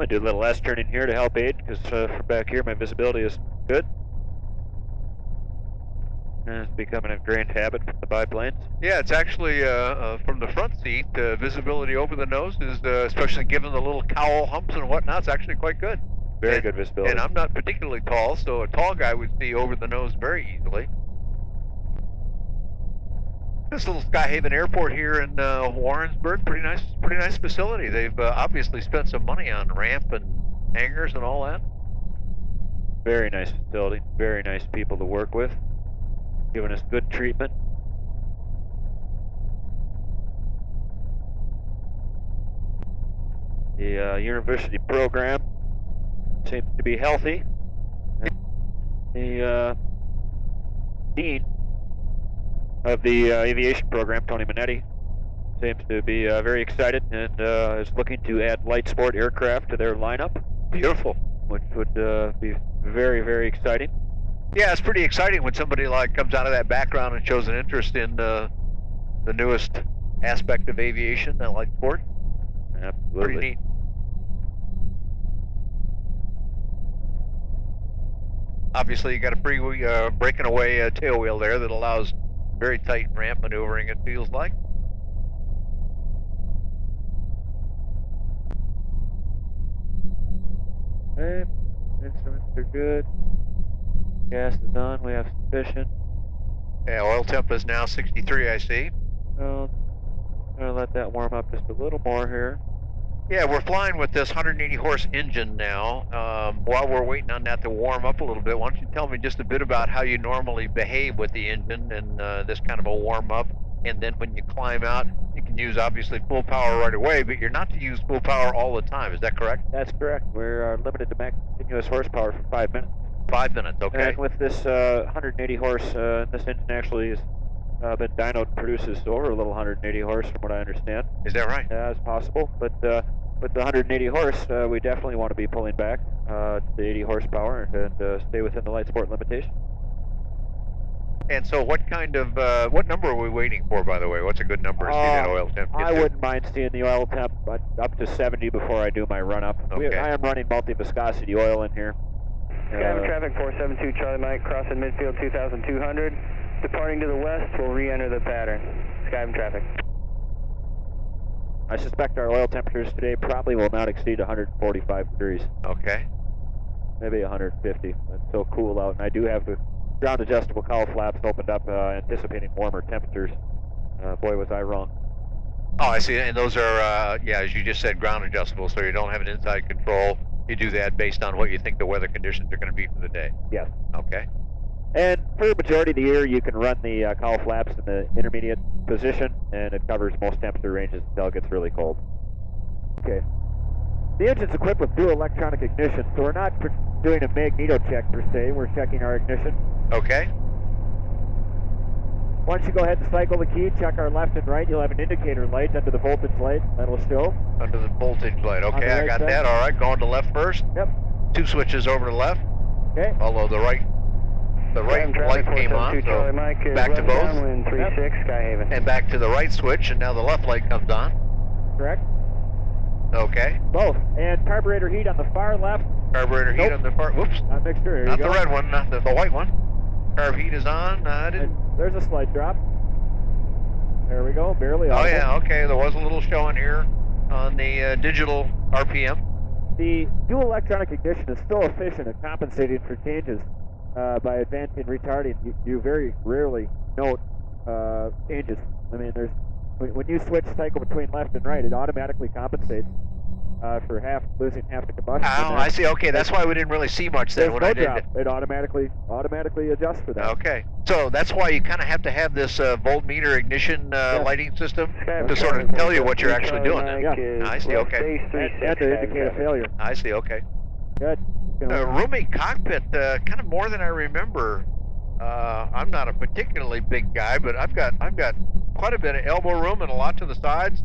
I do a little less turning here to help aid, because from back here my visibility is good. And it's becoming a ingrained habit from the biplanes. Yeah, it's actually from the front seat, visibility over the nose is, especially given the little cowl humps and whatnot, it's actually quite good. Very good visibility. And I'm not particularly tall, so a tall guy would see over the nose very easily. This little Skyhaven Airport here in Warrensburg, pretty nice facility. They've obviously spent some money on ramp and hangars and all that. Very nice facility, very nice people to work with, giving us good treatment. The university program seems to be healthy. The dean of the aviation program, Tony Minetti, seems to be very excited and is looking to add light sport aircraft to their lineup. Beautiful. Which would be very, very exciting. Yeah, it's pretty exciting when somebody like comes out of that background and shows an interest in the newest aspect of aviation, that light sport. Absolutely. Pretty neat. Obviously, you got a free breaking away tail wheel there that allows very tight ramp maneuvering, it feels like. Okay, instruments are good. Gas is on, we have sufficient. Yeah, oil temp is now 63, I see. I'm gonna let that warm up just a little more here. Yeah, we're flying with this 180 horse engine now. While we're waiting on that to warm up a little bit, why don't you tell me just a bit about how you normally behave with the engine and this kind of a warm up, and then when you climb out, you can use obviously full power right away, but you're not to use full power all the time, is that correct? That's correct. We're limited to max continuous horsepower for 5 minutes. 5 minutes, okay. And with this 180 horse, this engine actually has been dynoed and produces over a little 180 horse from what I understand. Is that right? Yeah, it's possible, but with the 180 horse, we definitely want to be pulling back to the 80 horsepower and stay within the light sport limitation. And so what kind of, what number are we waiting for, by the way? What's a good number to see that oil temp get I to? wouldn't mind seeing the oil temp up to 70 before I do my run-up. Okay. I am running multi-viscosity oil in here. Skyhaven traffic 472 Charlie Mike, crossing midfield 2200. Departing to the west, we'll re-enter the pattern. Skyhaven traffic. I suspect our oil temperatures today probably will not exceed 145 degrees. Okay. Maybe 150. It's so cool out, and I do have the ground adjustable cowl flaps opened up, anticipating warmer temperatures. Boy, was I wrong. Oh, I see. And those are, yeah, as you just said, ground adjustable, so you don't have an inside control. You do that based on what you think the weather conditions are going to be for the day. Yes. Okay. And for the majority of the year, you can run the cowl flaps in the intermediate position, and it covers most temperature ranges until it gets really cold. Okay. The engine's equipped with dual electronic ignition, so we're not doing a magneto check per se. We're checking our ignition. Okay. Once you go ahead and cycle the key, check our left and right. You'll have an indicator light under the voltage light. That'll show. Under the voltage light. Okay, right I got side. that. All right, going to left first. Yep. 2 switches over to left. Okay. Although the right light came on, so Mike, back to both. Downwind 36, Skyhaven. And back to the right switch, and now the left light comes on. Correct. Okay. Both. And carburetor heat on the far left. Carburetor heat on the far. Whoops. Not mixture. Here Not you the go. red one. Not the white one. Carb heat is on. And there's a slight drop. There we go. Barely audible. Oh yeah. Okay. There was a little showing here on the digital RPM. The dual electronic ignition is so efficient at compensating for changes by advancing retarding. You very rarely note changes. I mean, when you switch cycle between left and right, it automatically compensates for losing half the combustion. Oh, I see. Okay, that's why we didn't really see much then There's when no I did drop. it. It automatically adjusts for that. Okay, so that's why you kind of have to have this voltmeter ignition lighting system to sort of tell you what you're actually doing. Yeah. I see. Okay. And to indicate a failure. I see. Okay. Good. Roomy cockpit, kind of more than I remember. I'm not a particularly big guy, but I've got quite a bit of elbow room and a lot to the sides,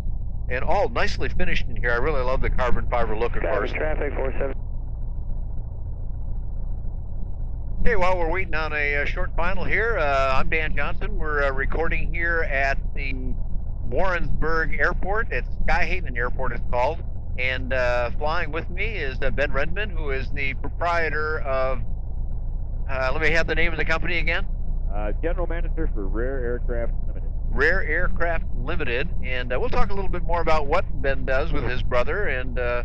and all nicely finished in here. I really love the carbon fiber look, of course. Traffic 47. Okay, while we're waiting on a short final here, I'm Dan Johnson. We're recording here at the Warrensburg Airport. It's Skyhaven Airport, it's called, And flying with me is Ben Redman, who is the proprietor of, let me have the name of the company again. General Manager for Rare Aircraft Limited. Rare Aircraft Limited. And we'll talk a little bit more about what Ben does with his brother and the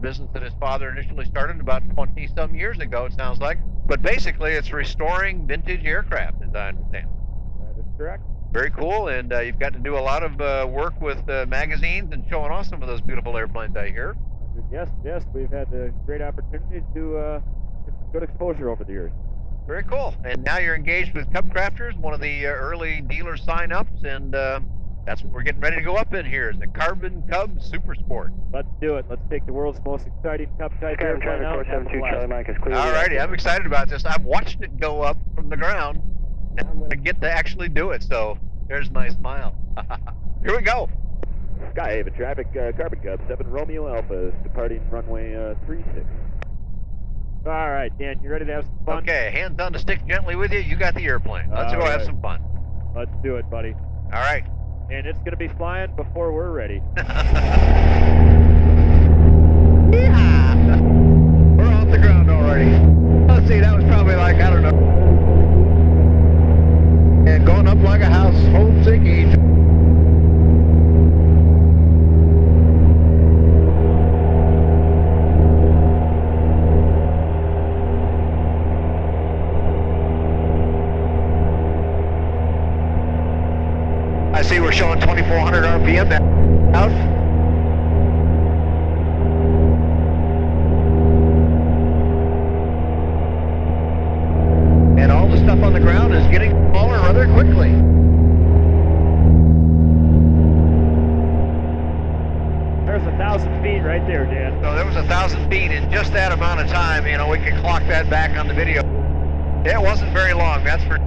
business that his father initially started about 20-some years ago, it sounds like. But basically, it's restoring vintage aircraft, as I understand. That is correct. Very cool, and you've got to do a lot of work with magazines and showing off some of those beautiful airplanes, I hear. Yes, we've had a great opportunity to get good exposure over the years. Very cool. And now you're engaged with CubCrafters, one of the early dealer sign-ups, and that's what we're getting ready to go up in here, is the Carbon Cub Super Sport. Let's do it. Let's take the world's most exciting Cub-type airplane out and have a 472 Charlie blast. Mike is clear. All righty, I'm excited about this. I've watched it go up from the ground, and I'm going to get to actually do it, so there's my smile. Here we go. Skyhaven traffic, Carbon Cub, 7 Romeo Alpha, departing runway 36. All right, Dan, you ready to have some fun? Okay, hands on the stick gently with you. You got the airplane. Let's go have some fun. Let's do it, buddy. All right. And it's going to be flying before we're ready. Yeah! We're off the ground already. Let's see, that was probably like, I don't know. And going up like a house, homesick angel. I see we're showing 2,400 RPM out. And all the stuff on the ground is getting smaller rather quickly. There's 1,000 feet right there, Dan. So there was 1,000 feet in just that amount of time. You know, we can clock that back on the video. It wasn't very long, that's for sure.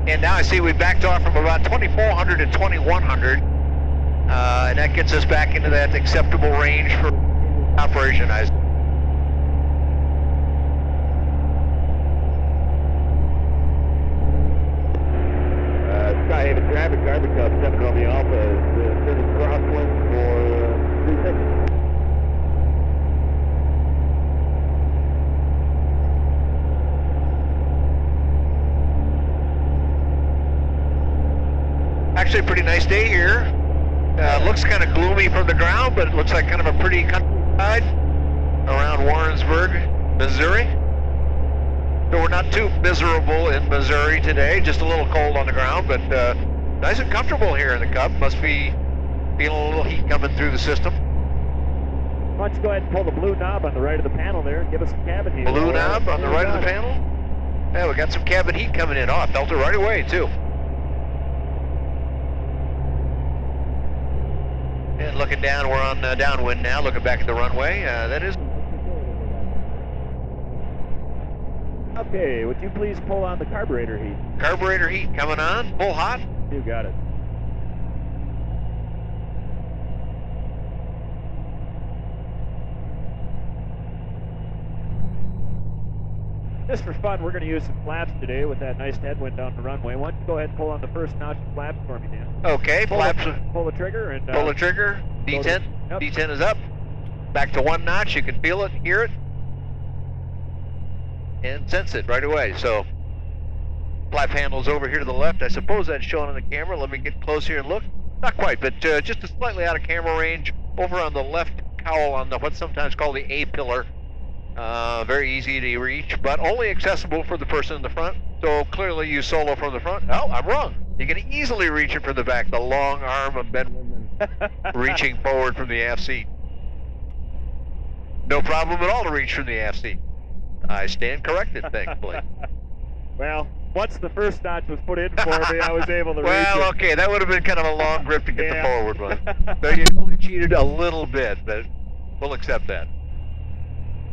And now I see we backed off from about 2,400 to 2,100. And that gets us back into that acceptable range for operation. Skyhaven traffic, Carbon Cub, 7 Romeo Alpha, is turning crosswind for 3 seconds. Actually a pretty nice day here. Looks kind of gloomy from the ground, but it looks like kind of a pretty countryside around Warrensburg, Missouri. So we're not too miserable in Missouri today, just a little cold on the ground, but nice and comfortable here in the Cub. Must be feeling a little heat coming through the system. Why don't you go ahead and pull the blue knob on the right of the panel there and give us some cabin heat. Blue knob on the right of the panel? Yeah, we got some cabin heat coming in. Oh, I felt it right away, too. And looking down, we're on downwind now, looking back at the runway. That is... Okay, would you please pull on the carburetor heat? Carburetor heat coming on, full hot. You got it. Just for fun, we're going to use some flaps today with that nice headwind on the runway. Why don't you go ahead and pull on the first notch of flaps for me, Dan? Okay, flaps. Pull the trigger and... pull the trigger. D10. Yep. D10 is up. Back to 1 notch. You can feel it, hear it, and sense it right away. So, flap handle's over here to the left. I suppose that's shown on the camera. Let me get close here and look. Not quite, but just a slightly out of camera range over on the left cowl on the what's sometimes called the A pillar. Very easy to reach, but only accessible for the person in the front. So clearly you solo from the front. Oh, I'm wrong. You can easily reach it from the back. The long arm of Ben reaching forward from the aft seat. No problem at all to reach from the aft seat. I stand corrected, thankfully. Well, once the first notch was put in for me, I was able to reach it. Well, okay, that would have been kind of a long grip to get the forward one. So you only cheated a little bit, but we'll accept that.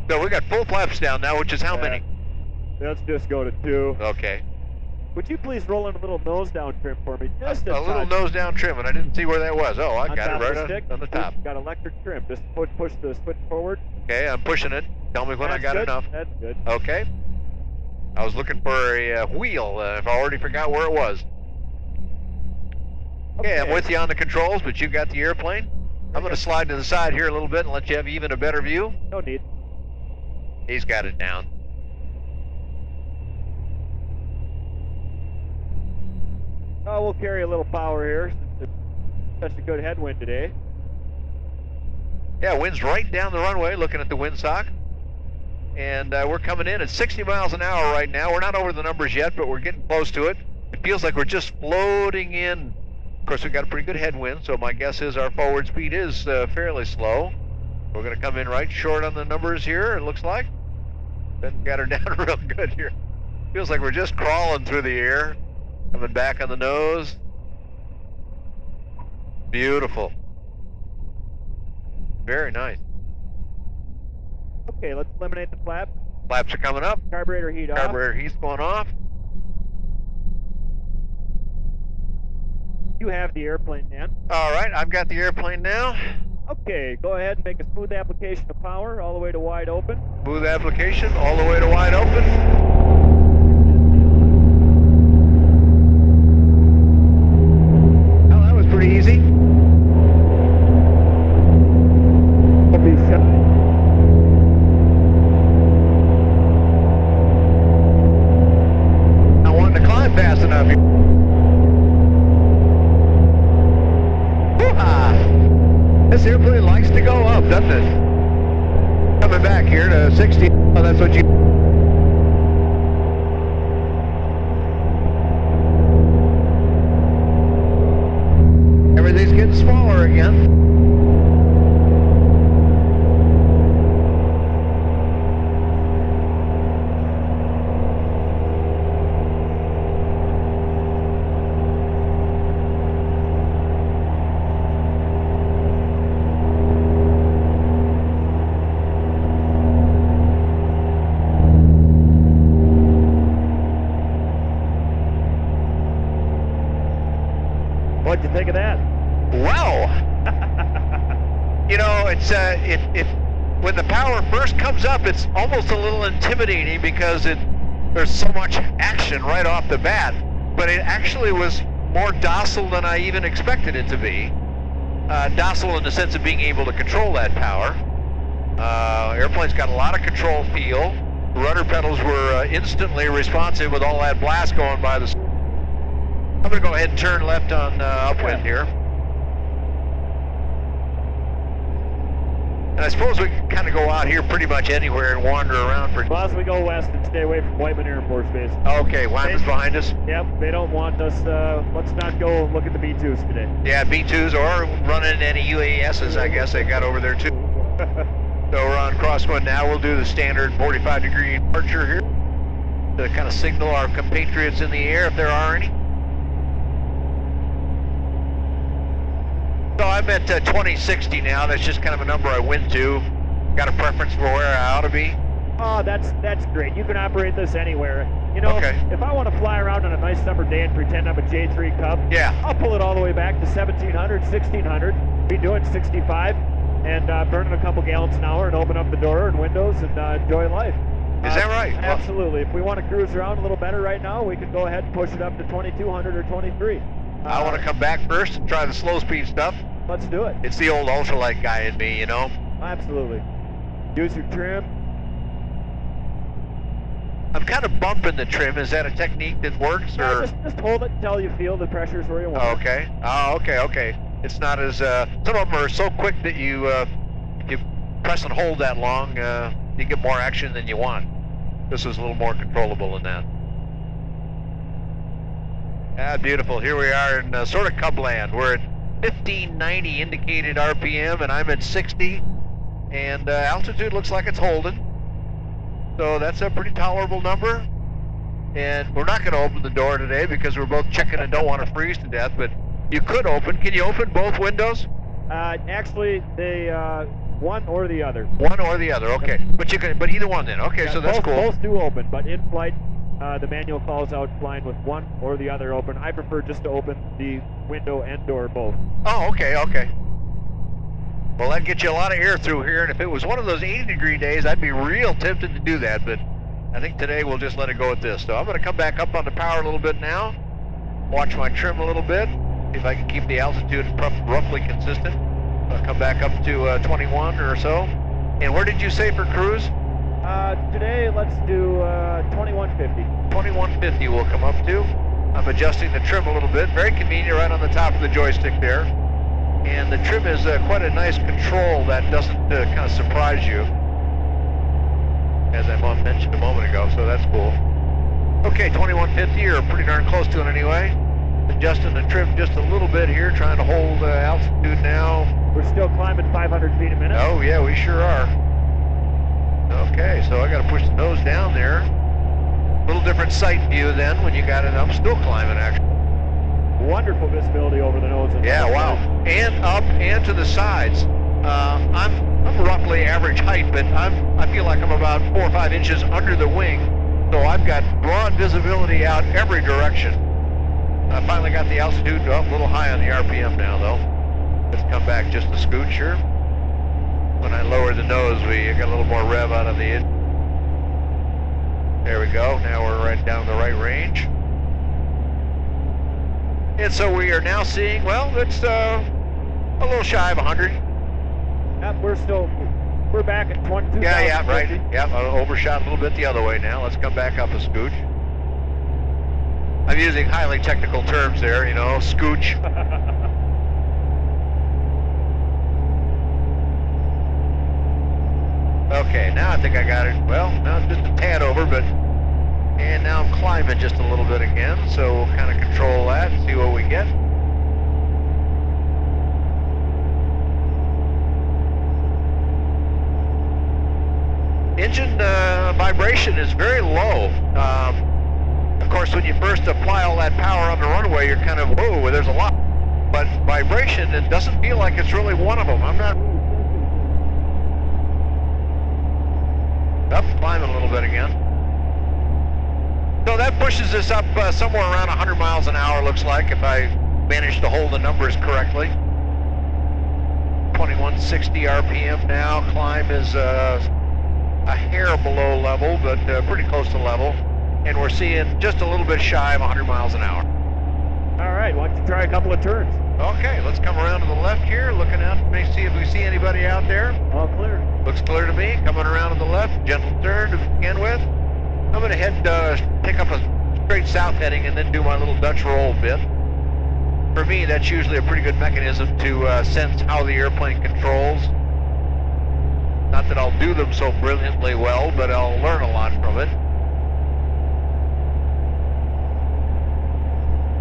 So we got full flaps down now, which is how many? Let's just go to 2. Okay. Would you please roll in a little nose down trim for me? Just a little nose down trim, and I didn't see where that was. Oh, I got it right on the top. Got electric trim. Just push the switch forward. Okay, I'm pushing it. Tell me when I got enough. That's good. Okay. I was looking for a wheel. I already forgot where it was. Okay, I'm with you on the controls, but you got the airplane. I'm going to slide to the side here a little bit and let you have even a better view. No need. He's got it down. Oh, we'll carry a little power here since it's such a good headwind today. Yeah, wind's right down the runway, looking at the windsock. And we're coming in at 60 miles an hour right now. We're not over the numbers yet, but we're getting close to it. It feels like we're just floating in. Of course, we've got a pretty good headwind, so my guess is our forward speed is fairly slow. We're going to come in right short on the numbers here, it looks like. Then got her down real good here. Feels like we're just crawling through the air. Coming back on the nose. Beautiful. Very nice. Okay, let's eliminate the flap. Flaps are coming up. Carburetor heat off. Carburetor heat's going off. You have the airplane, Dan. All right, I've got the airplane now. Okay, go ahead and make a smooth application of power all the way to wide open. Smooth application all the way to wide open. Well, that was pretty easy. We'll be shut. I wanted to climb fast enough here. Woo-ha! This airplane likes to go up, doesn't it? Coming back here to 60. Oh, that's what you... Everything's getting smaller again. What'd you think of that? Wow! You know, it's when the power first comes up, it's almost a little intimidating because there's so much action right off the bat. But it actually was more docile than I even expected it to be. Docile in the sense of being able to control that power. Airplane's got a lot of control feel. Rudder pedals were instantly responsive with all that blast going by the... I'm going to go ahead and turn left on upwind here. And I suppose we can kind of go out here pretty much anywhere and wander around for... As long as we go west and stay away from Whiteman Air Force Base. Okay, Wyman's behind us. Yep, they don't want us, let's not go look at the B-2s today. Yeah, B-2s or running any UASs, I guess they got over there too. So we're on crosswind now. We'll do the standard 45-degree departure here to kind of signal our compatriots in the air if there are any. So I'm at 2060 now. That's just kind of a number I went to. Got a preference for where I ought to be. Oh, that's great. You can operate this anywhere. You know, Okay. if I want to fly around on a nice summer day and pretend I'm a J3 Cub, Yeah. I'll pull it all the way back to 1700, 1600, be doing 65, and burning a couple gallons an hour and open up the door and windows and enjoy life. Is that right? Absolutely. If we want to cruise around a little better right now, we can go ahead and push it up to 2200 or 23. I want to come back first and try the slow speed stuff. Let's do it. It's the old ultralight guy in me, you know. Absolutely. Use your trim. I'm kind of bumping the trim. Is that a technique that works, Yeah, or? just hold it until you feel the pressure's where you want it. Okay. Oh, okay. It's not as some of them are so quick that you press and hold that long, you get more action than you want. This is a little more controllable than that. Ah, beautiful. Here we are in sort of Cub land. We're at 1590 indicated RPM, and I'm at 60, and altitude looks like it's holding. So that's a pretty tolerable number. And we're not going to open the door today because we're both chicken and don't want to freeze to death, but you could open. Can you open both windows? Actually, they one or the other. One or the other, okay. But you can, but either one then. Okay, Yeah, so that's both, cool. Both do open, but in flight, the manual calls out flying with one or the other open. I prefer just to open the window and door both. Oh, okay. Well, that gets you a lot of air through here, and if it was one of those 80-degree days, I'd be real tempted to do that, but I think today we'll just let it go at this. So I'm going to come back up on the power a little bit now, watch my trim a little bit. See if I can keep the altitude roughly consistent. I'll come back up to 21 or so. And where did you say for cruise? Today, let's do 2150. 2150 we'll come up to. I'm adjusting the trim a little bit. Very convenient right on the top of the joystick there. And the trim is quite a nice control that doesn't kind of surprise you, as I mentioned a moment ago, so that's cool. Okay, 2150, or pretty darn close to it anyway. Adjusting the trim just a little bit here, trying to hold altitude now. We're still climbing 500 feet a minute. Oh yeah, we sure are. Okay, so I got to push the nose down there. A little different sight view then when you got it. I'm still climbing actually. Wonderful visibility over the nose. Yeah, wow. And up and to the sides. I'm roughly average height, but I feel like I'm about 4 or 5 inches under the wing, so I've got broad visibility out every direction. I finally got the altitude up a little high on the RPM now, though. Let's come back just a scooch here. When I lower the nose, we got a little more rev out of the engine. There we go. Now we're right down the right range. And so we are now seeing, well, it's a little shy of 100. Yep, we're back at 22. Yeah, right. Yep, I overshot a little bit the other way now. Let's come back up a scooch. I'm using highly technical terms there, you know, scooch. Okay, now I think I got it. Well, now it's just a tad over, but... And now I'm climbing just a little bit again, so we'll kind of control that and see what we get. Engine vibration is very low. Of course, when you first apply all that power on the runway, you're kind of, whoa, there's a lot. But vibration, it doesn't feel like it's really one of them. I'm not... Up, climbing a little bit again. So that pushes us up somewhere around 100 miles an hour, looks like, if I manage to hold the numbers correctly. 2160 RPM now. Climb is a hair below level, but pretty close to level. And we're seeing just a little bit shy of 100 miles an hour. All right, why don't you try a couple of turns? Okay, let's come around to the left here, looking out to see if we see anybody out there. All clear. Looks clear to me. Coming around to the left, gentle turn to begin with. I'm going to head, pick up a straight south heading and then do my little Dutch roll bit. For me, that's usually a pretty good mechanism to sense how the airplane controls. Not that I'll do them so brilliantly well, but I'll learn a lot from it.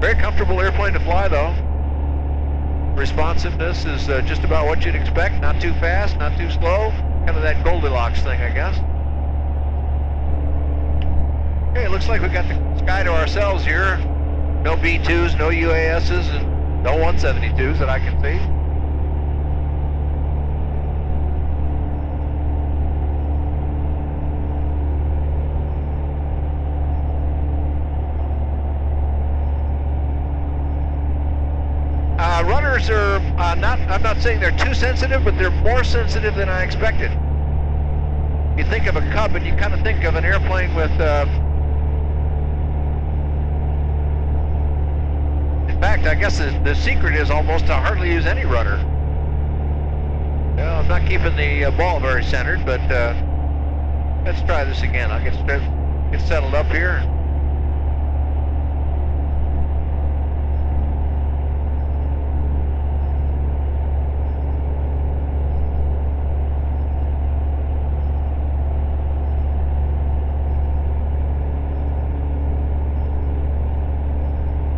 Very comfortable airplane to fly, though. Responsiveness is just about what you'd expect. Not too fast, not too slow. Kind of that Goldilocks thing, I guess. Okay, it looks like we got the sky to ourselves here. No B-2s, no UASs, and no 172s that I can see. Runners are I'm not saying they're too sensitive, but they're more sensitive than I expected. You think of a Cub and you kind of think of an airplane with, in fact, I guess the secret is almost to hardly use any rudder. Well, I'm not keeping the ball very centered, but let's try this again. I'll get settled up here.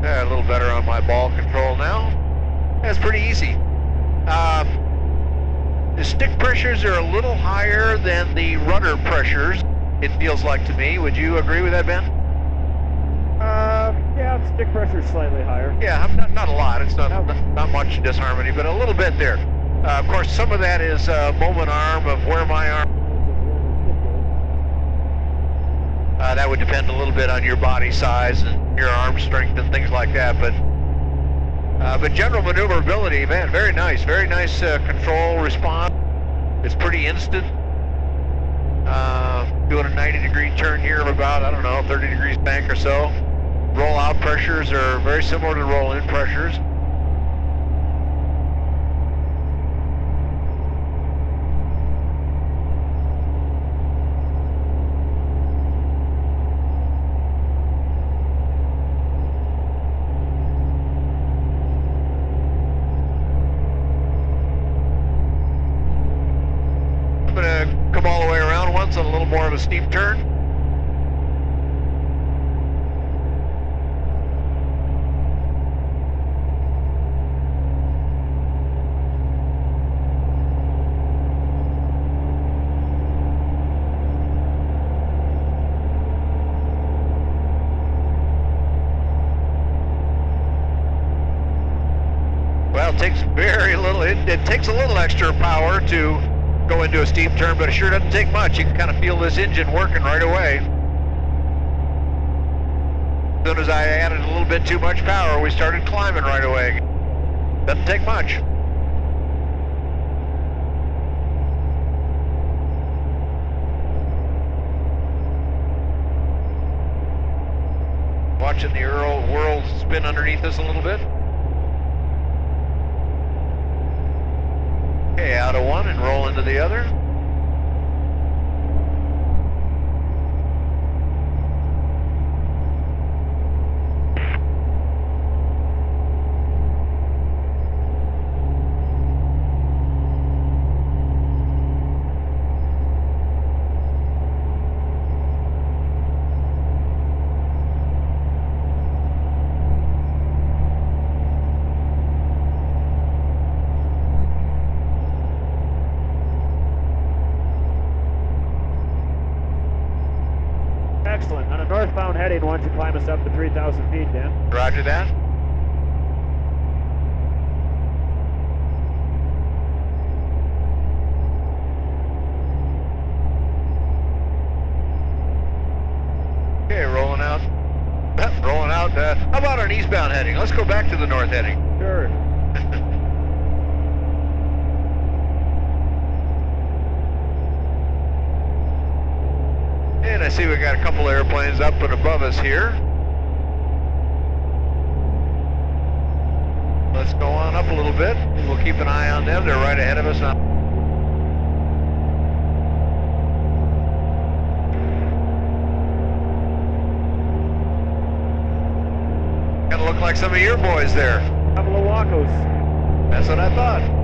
A little better on my ball control now. That's pretty easy. The stick pressures are a little higher than the rudder pressures, it feels like to me. Would you agree with that, Ben? Yeah, stick pressure is slightly higher. Yeah, not a lot. It's not much disharmony, but a little bit there. Of course, some of that is moment arm of where my arm... that would depend a little bit on your body size and your arm strength and things like that, but general maneuverability, man, very nice control response. It's pretty instant. Doing a 90-degree turn here of about, I don't know, 30 degrees bank or so. Roll-out pressures are very similar to roll-in pressures. more of a steep turn. Well, it takes very little, it takes a little extra power to go into a steep turn, but it sure doesn't take much. You can kind of feel this engine working right away. As soon as I added a little bit too much power, we started climbing right away. Doesn't take much. Watching the world spin underneath us a little bit. Okay, out of one and roll into the other. Excellent. On a northbound heading, why don't you climb us up to 3,000 feet, Dan? Roger that. Okay, rolling out. Rolling out. How about an eastbound heading? Let's go back to the north heading. Sure. And I see we got a couple airplanes up and above us here. Let's go on up a little bit. We'll keep an eye on them. They're right ahead of us now. Kind of look like some of your boys there. Couple of Wacos. That's what I thought.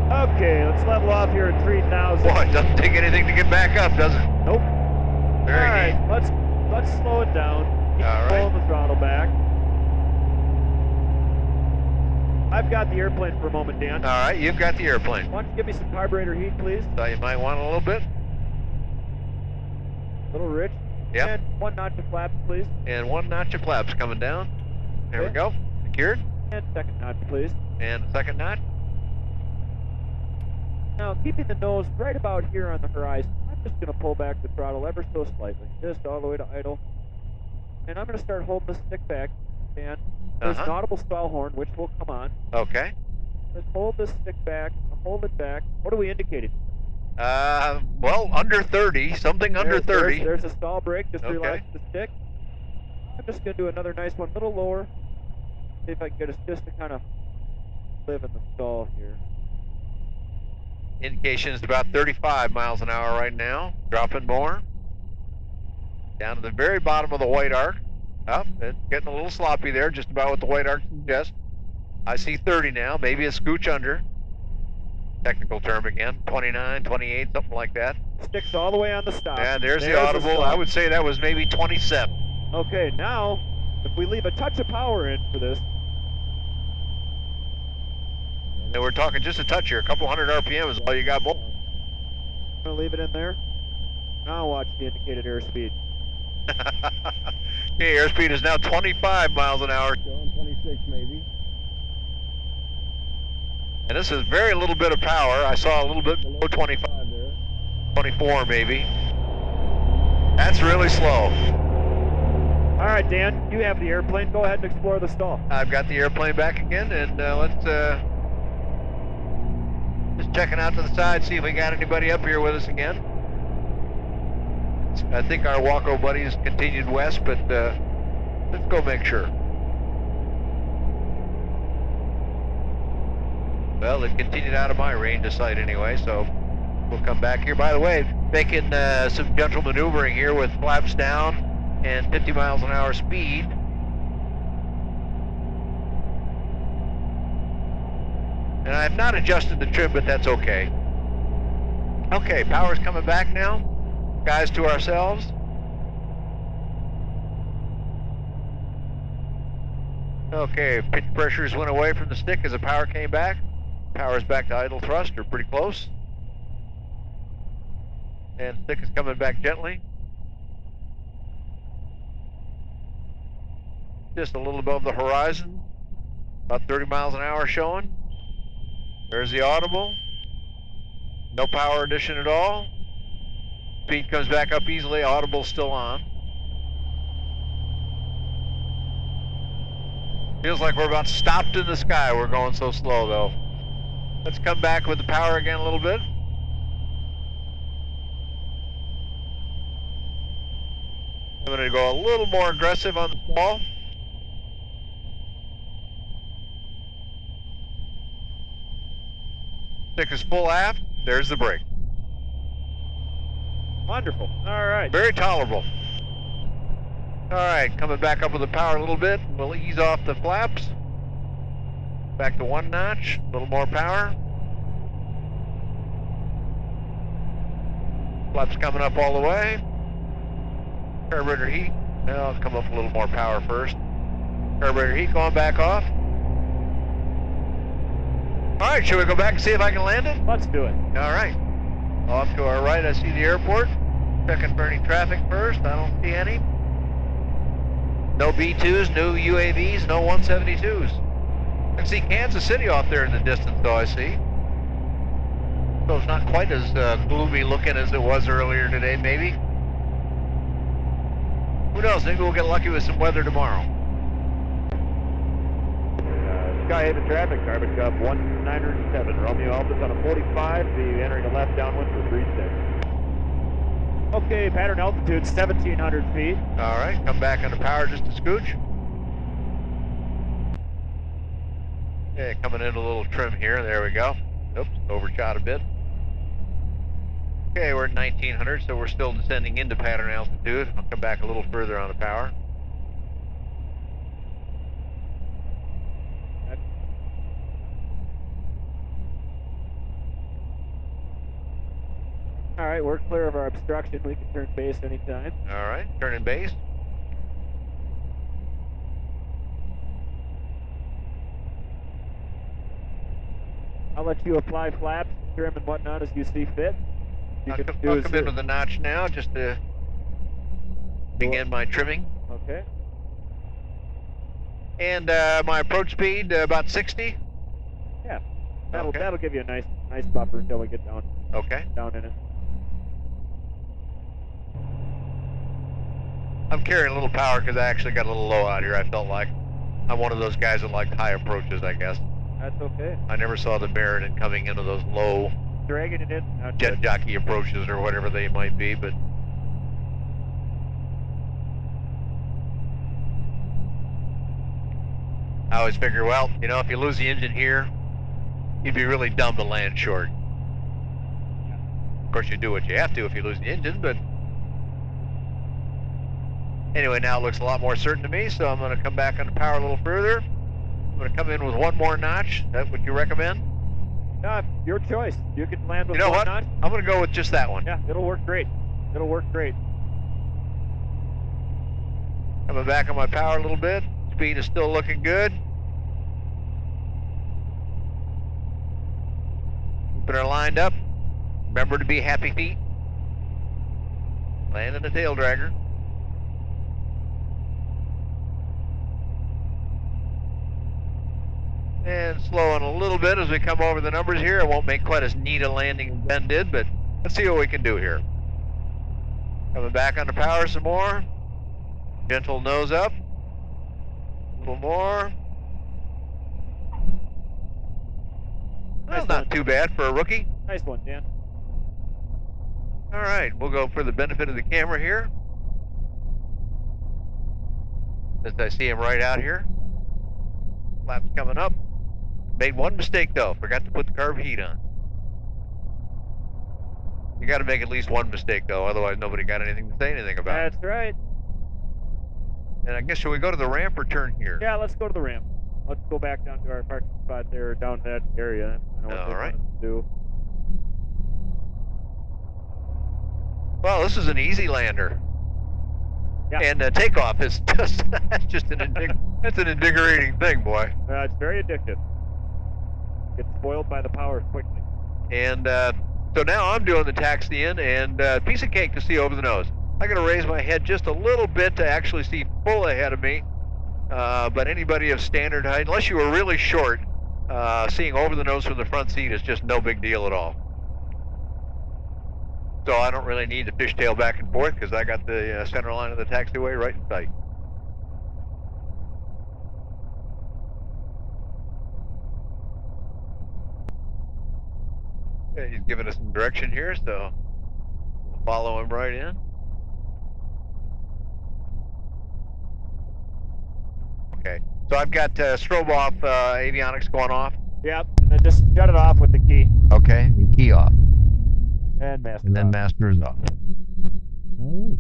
Okay, let's level off here at 3,000. Boy, it doesn't take anything to get back up, does it? Nope. Very All right, neat. let's slow it down. Keep All right. pulling the throttle back. I've got the airplane for a moment, Dan. All right, you've got the airplane. Why don't you give me some carburetor heat, please? Thought you might want a little bit. A little rich. Yep. And one notch of flaps, please. And one notch of flaps coming down. There we Okay. go. Secured. And second notch, please. And second notch. Now, keeping the nose right about here on the horizon, I'm just going to pull back the throttle ever so slightly, just all the way to idle. And I'm going to start holding the stick back, and there's an audible stall horn, which will come on. Okay. Let's hold this stick back, hold it back. What are we indicating? Well, under 30, something under 30. There's a stall brake, just Okay. relax the stick. I'm just going to do another nice one, a little lower. See if I can get us just to kind of live in the stall here. Indication is about 35 miles an hour right now. Dropping more. Down to the very bottom of the white arc. Up, it's getting a little sloppy there, just about what the white arc suggests. I see 30 now, maybe a scooch under. Technical term again, 29, 28, something like that. Sticks all the way on the stop. And there's the audible. stall. I would say that was maybe 27. Okay, now, if we leave a touch of power in for this, And we're talking just a touch here, a couple hundred RPM is all you got. I'm going to leave it in there. Now watch the indicated airspeed. Okay, airspeed is now 25 miles an hour. 26 maybe. And this is very little bit of power. I saw a little bit below 25, there. 24 maybe. That's really slow. All right, Dan, you have the airplane. Go ahead and explore the stall. I've got the airplane back again, and let's just checking out to the side, see if we got anybody up here with us again. I think our Waco buddies continued west, but let's go make sure. Well, it continued out of my range of sight anyway, so we'll come back here. By the way, making some gentle maneuvering here with flaps down and 50 miles an hour speed. And I've not adjusted the trim, but that's okay. Okay, power's coming back now. Guys to ourselves. Okay, pitch pressures went away from the stick as the power came back. Power's back to idle thrust, or pretty close. And stick is coming back gently. Just a little above the horizon. About 30 miles an hour showing. There's the audible. No power addition at all. Speed comes back up easily, audible's still on. Feels like we're about stopped in the sky. We're going so slow though. Let's come back with the power again a little bit. I'm going to go a little more aggressive on the stall. Stick is full aft. There's the brake. Wonderful. All right. Very tolerable. All right, coming back up with the power a little bit. We'll ease off the flaps. Back to 1 notch. A little more power. Flaps coming up all the way. Carburetor heat. Now I'll come up a little more power first. Carburetor heat going back off. All right, should we go back and see if I can land it? Let's do it. All right. Off to our right, I see the airport. Checking for any traffic first. I don't see any. No B-2s, no UAVs, no 172s. I can see Kansas City off there in the distance, though, I see. So it's not quite as gloomy looking as it was earlier today, maybe. Who knows? Maybe we'll get lucky with some weather tomorrow. Skyhaven traffic, Carbon Cup 1907. Romeo Alpha's on a 45, the entering a left downwind for 36. Okay, pattern altitude 1,700 feet. All right, come back under power just a scooch. Okay, coming in a little trim here. There we go. Oops, overshot a bit. Okay, we're at 1900, so we're still descending into pattern altitude. I'll come back a little further on the power. All right, we're clear of our obstruction. We can turn base anytime. All right, turning base. I'll let you apply flaps, trim, and whatnot as you see fit. I'll come in with a notch now just to begin my trimming. Okay. And my approach speed about 60. Yeah, that'll give you a nice buffer until we get down. Okay. Down in it. I'm carrying a little power because I actually got a little low out here. I felt like I'm one of those guys that like high approaches, I guess. That's okay. I never saw the merit in coming into those low Dragging it in. jet jockey approaches or whatever they might be, but I always figure, well, you know, if you lose the engine here, you'd be really dumb to land short. Of course, you do what you have to if you lose the engine, but anyway, now it looks a lot more certain to me, so I'm going to come back on the power a little further. I'm going to come in with 1 more notch. Is that what you recommend? Your choice. You can land with You know one what? notch. I'm going to go with just that one. Yeah, it'll work great. It'll work great. Coming back on my power a little bit. Speed is still looking good. Keeping her lined up. Remember to be happy feet. Landing the tail dragger. And slowing a little bit as we come over the numbers here. It won't make quite as neat a landing as Ben did, but let's see what we can do here. Coming back on the power some more. Gentle nose up. A little more. Well, not too bad for a rookie. Nice one, Dan. All right, we'll go for the benefit of the camera here. Since I see him right out here. Flaps coming up. Made one mistake though, forgot to put the carb heat on. You got to make at least one mistake though, otherwise nobody got anything to say anything about. That's right. And I guess, should we go to the ramp or turn here? Yeah, let's go to the ramp. Let's go back down to our parking spot there, down that area. I know what All right. they want us to do. Well, this is an easy lander. Yeah. And takeoff is just that's just that's an invigorating thing, boy. It's very addictive. Gets spoiled by the power quickly. And so now I'm doing the taxiing, and piece of cake to see over the nose. I got to raise my head just a little bit to actually see full ahead of me. But anybody of standard height, unless you were really short, seeing over the nose from the front seat is just no big deal at all. So I don't really need to fishtail back and forth because I got the center line of the taxiway right in sight. Okay, he's giving us some direction here, so we'll follow him right in. Okay, so I've got strobe off avionics going off. Yep, and then just shut it off with the key. Okay, key off. And master. And then master is off. All right.